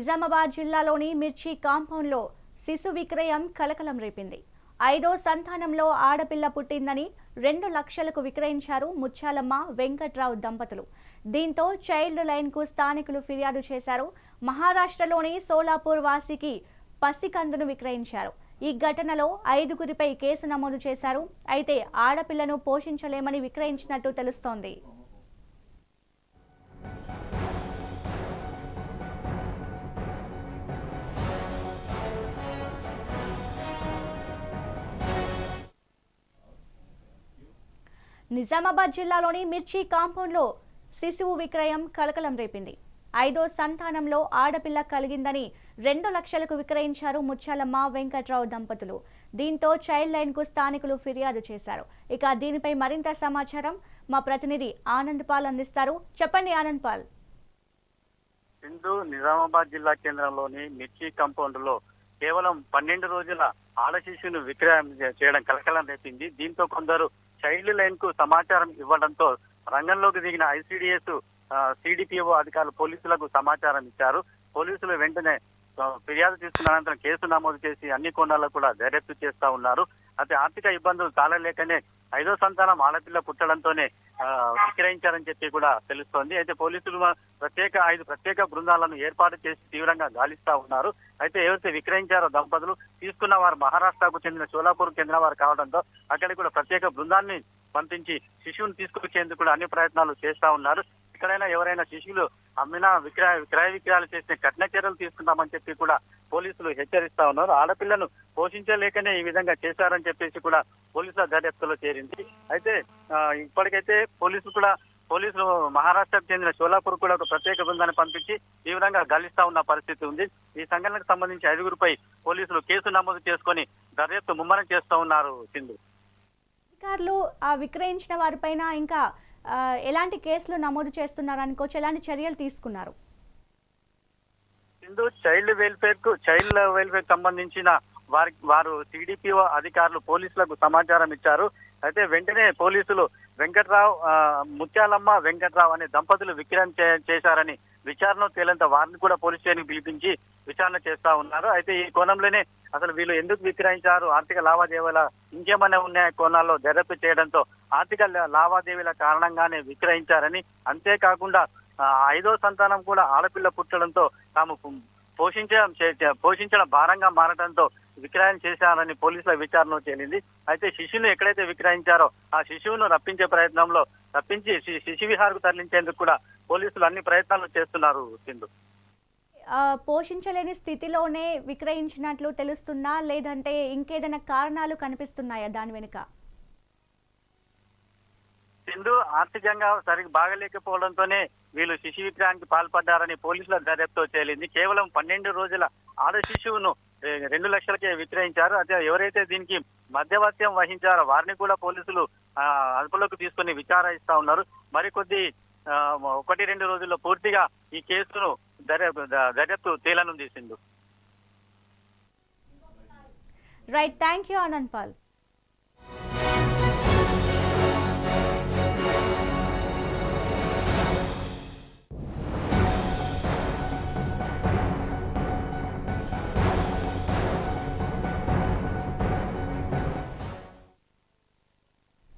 నిజామాబాద్ జిల్లాలోని మిర్చి కాంపౌండ్లో శిశు విక్రయం కలకలం రేపింది. 5వ సంతానంలో ఆడపిల్ల పుట్టిందని 2 లక్షలకు విక్రయించారు ముత్యాలమ్మ వెంకట్రావు దంపతులు. దీంతో చైల్డ్ లైన్కు స్థానికులు ఫిర్యాదు చేశారు. మహారాష్ట్రలోని సోలాపూర్ వాసికి పసికందును విక్రయించారు. ఈ ఘటనలో 5గురిపై కేసు నమోదు చేశారు. అయితే ఆడపిల్లను పోషించలేమని విక్రయించినట్టు తెలుస్తోంది. నిజామాబాద్ జిల్లాలోని మిర్చి కాంపౌండ్లో శిశువు విక్రయం కలకలం రేపింది. 5వ సంతానంలో ఆడపిల్ల కలిగిందని 2 లక్షలకు విక్రయించారు ముత్యాలమ్మ వెంకట్రావు దంపతులు. దీంతో చైల్డ్ లైన్కు స్థానికులు ఫిర్యాదు చేశారు. ఇక దీనిపై మరింత సమాచారం మా ప్రతినిధి ఆనంద్ పాల్ అందిస్తారు. చెప్పండి ఆనంద్ పాల్. నిజామాబాద్ జిల్లా కేంద్రంలోని మిర్చి కాంపౌండ్లో కేవలం 12 రోజుల ఆడ శిశువును విక్రయం చేయడం కలకలం రేపింది. దీంతో కొందరు చైల్డ్ లైన్ కు సమాచారం ఇవ్వడంతో రంగంలోకి దిగిన ఐసిడిఎస్ సిడిపిఓ అధికారులు పోలీసులకు సమాచారం ఇచ్చారు. పోలీసులు వెంటనే ఫిర్యాదు తీసుకున్న అనంతరం కేసు నమోదు చేసి అన్ని కోణాల్లో కూడా దర్యాప్తు చేస్తా ఉన్నారు. అయితే ఆర్థిక ఇబ్బందులు తాళలేకనే 5వ సంతానం ఆడపిల్ల పుట్టడంతోనే విక్రయించారని చెప్పి కూడా తెలుస్తోంది. అయితే పోలీసులు 5 ప్రత్యేక బృందాలను ఏర్పాటు చేసి తీవ్రంగా గాలిస్తా ఉన్నారు. అయితే ఎవరైతే విక్రయించారో దంపతులు తీసుకున్న వారు మహారాష్ట్రకు చెందిన సోలాపూర్ చెందిన వారు కావడంతో అక్కడికి కూడా ప్రత్యేక బృందాన్ని పంపించి శిశువుని తీసుకొచ్చేందుకు కూడా అన్ని ప్రయత్నాలు చేస్తా ఉన్నారు. ఎక్కడైనా ఎవరైనా శిశువులు అమ్మినా క్రయ విక్రయాలు చేసిన కఠిన చర్యలు తీసుకుంటామని చెప్పి కూడా పోలీసులు హెచ్చరిస్తా ఉన్నారు. ఆడపిల్లను పోషించలేకనే ఈ విధంగా చేశారని చెప్పేసి కూడా పోలీసుల దర్యాప్తులో చేరింది. అయితే ఇప్పటికైతే పోలీసులు మహారాష్ట్రకు చెందిన సోలాపూర్ కూడా ఒక ప్రత్యేక బృందాన్ని పంపించి తీవ్రంగా గాలిస్తా ఉన్న పరిస్థితి ఉంది. ఈ సంఘటనకు సంబంధించి 5గురిపై పోలీసులు కేసు నమోదు చేసుకొని దర్యాప్తు ముమ్మరం చేస్తూ ఉన్నారు. సింధు, అధికారులు విక్రయించిన వారిపైన ఇంకా ఎలాంటి కేసులు నమోదు చేస్తున్నారు అనుకోవచ్చు, ఎలాంటి చర్యలు తీసుకున్నారు? చైల్డ్ వెల్ఫేర్ సంబంధించిన వారు సిడిపిఓ అధికారులు పోలీసులకు సమాచారం ఇచ్చారు. అయితే వెంటనే పోలీసులు ముత్యాలమ్మ వెంకట్రావు అనే దంపతులు విక్రయం చేశారని విచారణ తేలేంత వారిని కూడా పోలీస్ స్టేషన్ పిలిపించి విచారణ చేస్తా ఉన్నారు. అయితే ఈ కోణంలోనే అసలు వీళ్ళు ఎందుకు విక్రయించారు, ఆర్థిక లావాదేవీల ఇంకేమైనా ఉన్నాయా కోణాల్లో దర్యాప్తు చేయడంతో ఆర్థిక లావాదేవీల కారణంగానే విక్రయించారని, అంతేకాకుండా 5వ సంతానం కూడా ఆడపిల్ల పుట్టడంతో తాము పోషించడం భారంగా మారడంతో విక్రయం చేశారని పోలీసుల విచారణ తేలింది. అయితే శిశువును ఎక్కడైతే విక్రయించారో ఆ శిశువును రప్పించి శిశు విహారకు తరలించేందుకు కూడా పోలీసులు అన్ని ప్రయత్నాలు చేస్తున్నారు. సింధు, పోషించలేని స్థితిలోనే విక్రయించినట్లు తెలుస్తుందా, లేదంటే ఇంకేదైనా కారణాలు కనిపిస్తున్నాయా దాని వెనుక? సింధు, ఆర్థికంగా సరిగ్గా బాగలేకపోవడంతోనే వీళ్ళు శిశు విక్రయానికి పాల్పడ్డారని పోలీసుల దర్యాప్తు తేలింది. కేవలం 12 రోజుల ఆడ శిశువును 2 లక్షలకే విక్రయించారు. అయితే ఎవరైతే దీనికి మధ్యవర్త్యం వహించారో వారిని కూడా పోలీసులు అదుపులోకి తీసుకుని విచారిస్తా ఉన్నారు. మరికొద్ది 1-2 రోజుల్లో పూర్తిగా ఈ కేసును దర్యాప్తు తేలనుంది. Sindhu, right, thank you Anand Paul.